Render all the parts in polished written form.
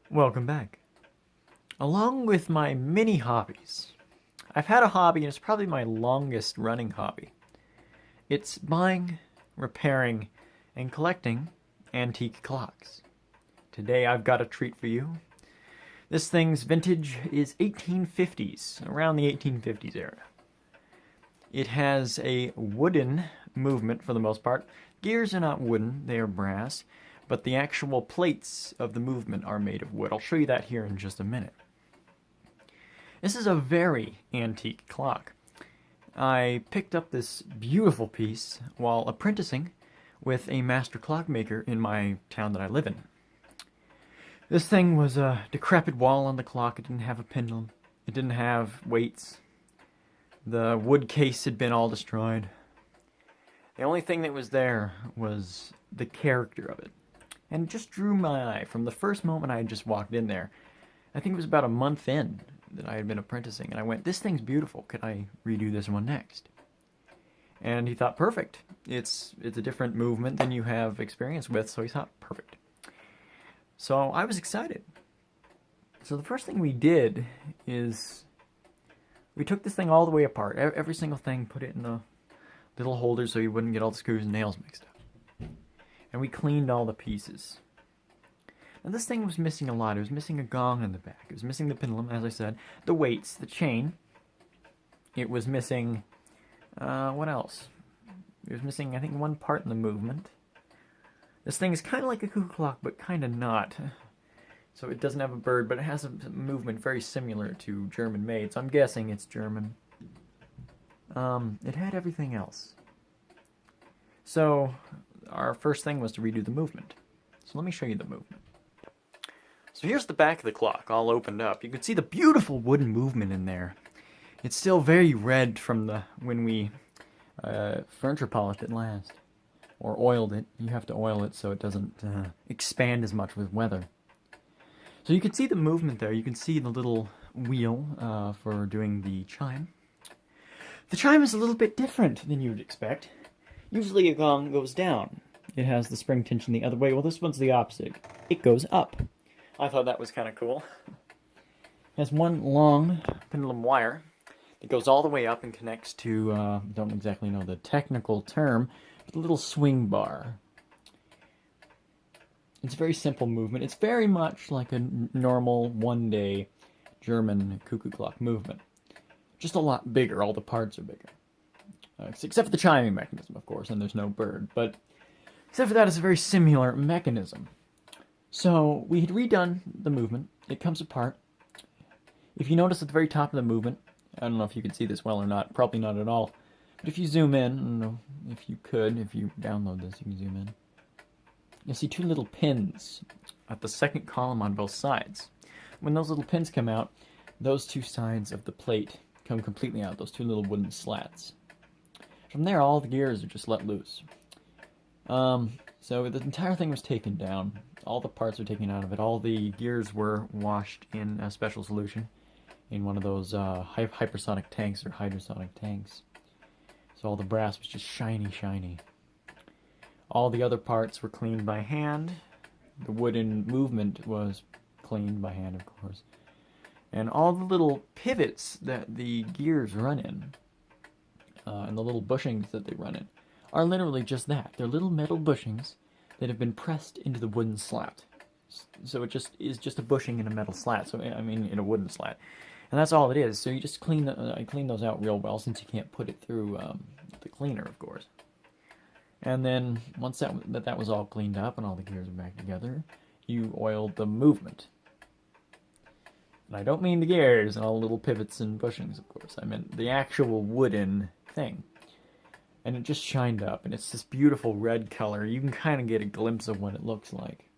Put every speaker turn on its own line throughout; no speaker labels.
Welcome back. Along with my many hobbies, I've had a hobby and it's probably my longest running hobby. It's buying, repairing, and collecting antique clocks. Today I've got a treat for you. This thing's vintage is 1850s, around the 1850s era. It has a wooden movement for the most part. Gears are not wooden, they are brass, but the actual plates of the movement are made of wood. I'll show you that here in just a minute. This is a very antique clock. I picked up this beautiful piece while apprenticing with a master clockmaker in my town that I live in. This thing was a decrepit wall on the clock. It didn't have a pendulum. It didn't have weights. The wood case had been all destroyed. The only thing that was there was the character of it. And it just drew my eye from the first moment I had just walked in there. I think it was about a month in that I had been apprenticing, and I went, this thing's beautiful. Could I redo this one next? And he thought, perfect. It's a different movement than you have experience with, so he thought, perfect. So I was excited. So the first thing we did is we took this thing all the way apart. Every single thing, put it in a little holder so you wouldn't get all the screws and nails mixed up. And we cleaned all the pieces. Now this thing was missing a lot. It was missing a gong in the back. It was missing the pendulum, as I said, the weights, the chain. It was missing, what else? It was missing, I think, one part in the movement. This thing is kind of like a cuckoo clock, but kind of not. So it doesn't have a bird, but it has a movement very similar to German made, so I'm guessing it's German. It had everything else. So our first thing was to redo the movement. So let me show you the movement. So here's the back of the clock, all opened up. You can see the beautiful wooden movement in there. It's still very red from when we furniture polished it last. Or oiled it. You have to oil it so it doesn't expand as much with weather. So you can see the movement there. You can see the little wheel for doing the chime. The chime is a little bit different than you would expect. Usually a gong goes down. It has the spring tension the other way. Well, this one's the opposite. It goes up. I thought that was kind of cool. It has one long pendulum wire that goes all the way up and connects to, don't exactly know the technical term, but a little swing bar. It's a very simple movement. It's very much like a normal one-day German cuckoo clock movement. Just a lot bigger. All the parts are bigger. Except for the chiming mechanism, of course, and there's no bird. But except for that, it's a very similar mechanism. So we had redone the movement. It comes apart. If you notice at the very top of the movement, I don't know if you can see this well or not, probably not at all, but if you zoom in, I don't know if you could, if you download this, you can zoom in. You'll see two little pins at the second column on both sides. When those little pins come out, those two sides of the plate come completely out, those two little wooden slats. From there, all the gears are just let loose. So the entire thing was taken down. All the parts were taken out of it. All the gears were washed in a special solution in one of those hypersonic tanks or hydrosonic tanks. So all the brass was just shiny, shiny. All the other parts were cleaned by hand. The wooden movement was cleaned by hand, of course. And all the little pivots that the gears run in, and the little bushings that they run in, are literally just that. They're little metal bushings that have been pressed into the wooden slat. So it just is just a bushing in a metal slat. So I mean, in a wooden slat, and that's all it is. So you just clean I clean those out real well, since you can't put it through the cleaner, of course. And then once that was all cleaned up and all the gears are back together, you oiled the movement. And I don't mean the gears and all the little pivots and bushings, of course. I meant the actual wooden thing. And it just shined up, and it's this beautiful red color. You can kind of get a glimpse of what it looks like.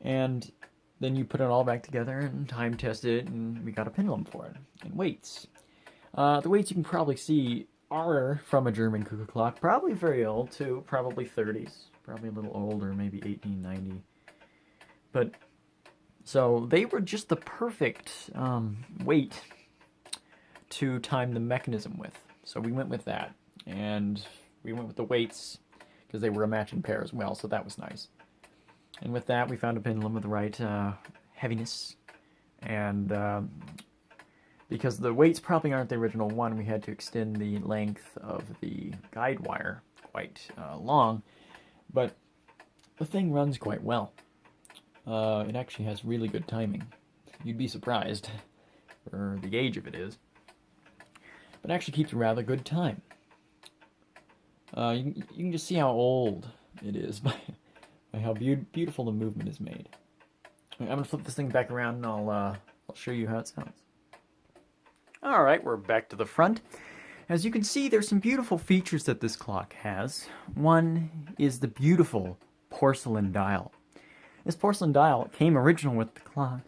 And then you put it all back together and time tested it, and we got a pendulum for it, and weights. The weights you can probably see are from a German cuckoo clock, probably very old too, probably 30s, probably a little older, maybe 1890. But so they were just the perfect weight to time the mechanism with. So we went with that. And we went with the weights because they were a matching pair as well, so that was nice. And with that, we found a pendulum with the right heaviness. And because the weights probably aren't the original one, we had to extend the length of the guide wire quite long. But the thing runs quite well. It actually has really good timing. You'd be surprised for the age of it is. But it actually keeps a rather good time. You can just see how old it is by how beautiful the movement is made. I'm going to flip this thing back around and I'll show you how it sounds. Alright, we're back to the front. As you can see, there's some beautiful features that this clock has. One is the beautiful porcelain dial. This porcelain dial came original with the clock,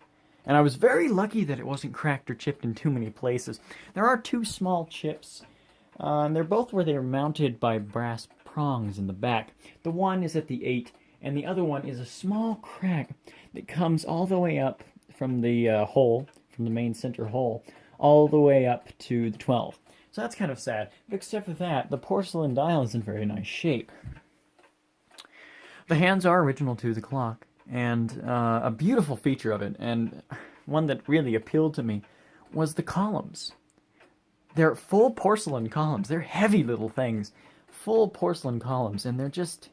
and I was very lucky that it wasn't cracked or chipped in too many places. There are two small chips, and they're both where they are mounted by brass prongs in the back. The one is at the 8, and the other one is a small crack that comes all the way up from the hole, from the main center hole, all the way up to the 12. So that's kind of sad. But except for that, the porcelain dial is in very nice shape. The hands are original to the clock, and a beautiful feature of it, and one that really appealed to me, was the columns. They're full porcelain columns. They're heavy little things, full porcelain columns, and they're just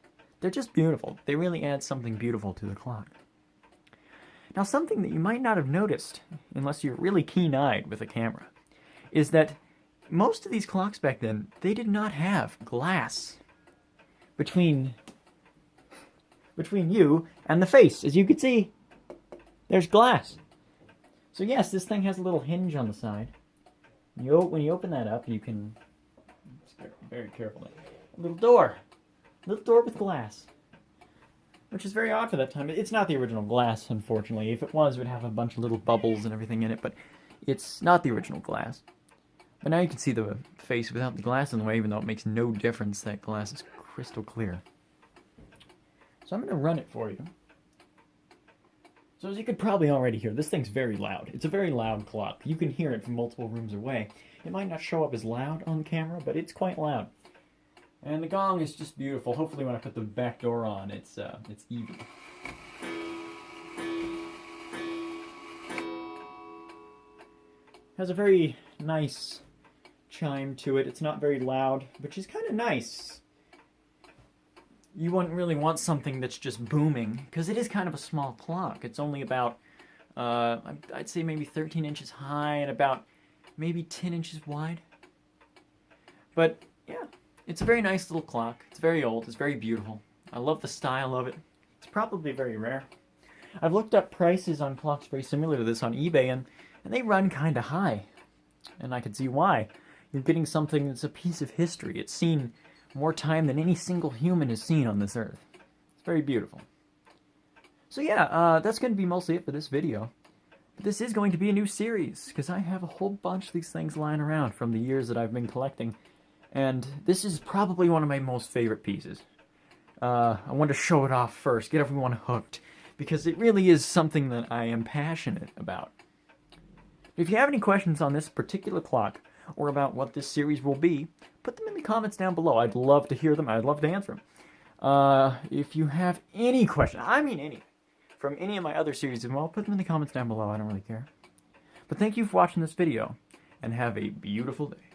beautiful. They really add something beautiful to the clock. Now, something that you might not have noticed, unless you're really keen-eyed with a camera, is that most of these clocks back then, they did not have glass between you and the face. As you can see, there's glass. So yes, this thing has a little hinge on the side. When you open that up, you can, very carefully, a little door with glass. Which is very odd for that time. It's not the original glass, unfortunately. If it was, it would have a bunch of little bubbles and everything in it, but it's not the original glass. But now you can see the face without the glass in the way, even though it makes no difference. That glass is crystal clear. So I'm going to run it for you. So as you could probably already hear, this thing's very loud. It's a very loud clock. You can hear it from multiple rooms away. It might not show up as loud on camera, but it's quite loud. And the gong is just beautiful. Hopefully when I put the back door on, it's even. Has a very nice chime to it. It's not very loud, which is kind of nice. You wouldn't really want something that's just booming, because it is kind of a small clock. It's only about, I'd say maybe 13 inches high and about maybe 10 inches wide. But, yeah. It's a very nice little clock. It's very old. It's very beautiful. I love the style of it. It's probably very rare. I've looked up prices on clocks very similar to this on eBay, and they run kind of high. And I can see why. You're getting something that's a piece of history. It's seen more time than any single human has seen on this earth. It's very beautiful. So yeah, that's going to be mostly it for this video. But this is going to be a new series, because I have a whole bunch of these things lying around from the years that I've been collecting. And this is probably one of my most favorite pieces. I wanted to show it off first, get everyone hooked, because it really is something that I am passionate about. If you have any questions on this particular clock, or about what this series will be, put them in the comments down below. I'd love to hear them. I'd love to answer them. If you have any questions, I mean any, from any of my other series as well, put them in the comments down below. I don't really care. But thank you for watching this video, and have a beautiful day.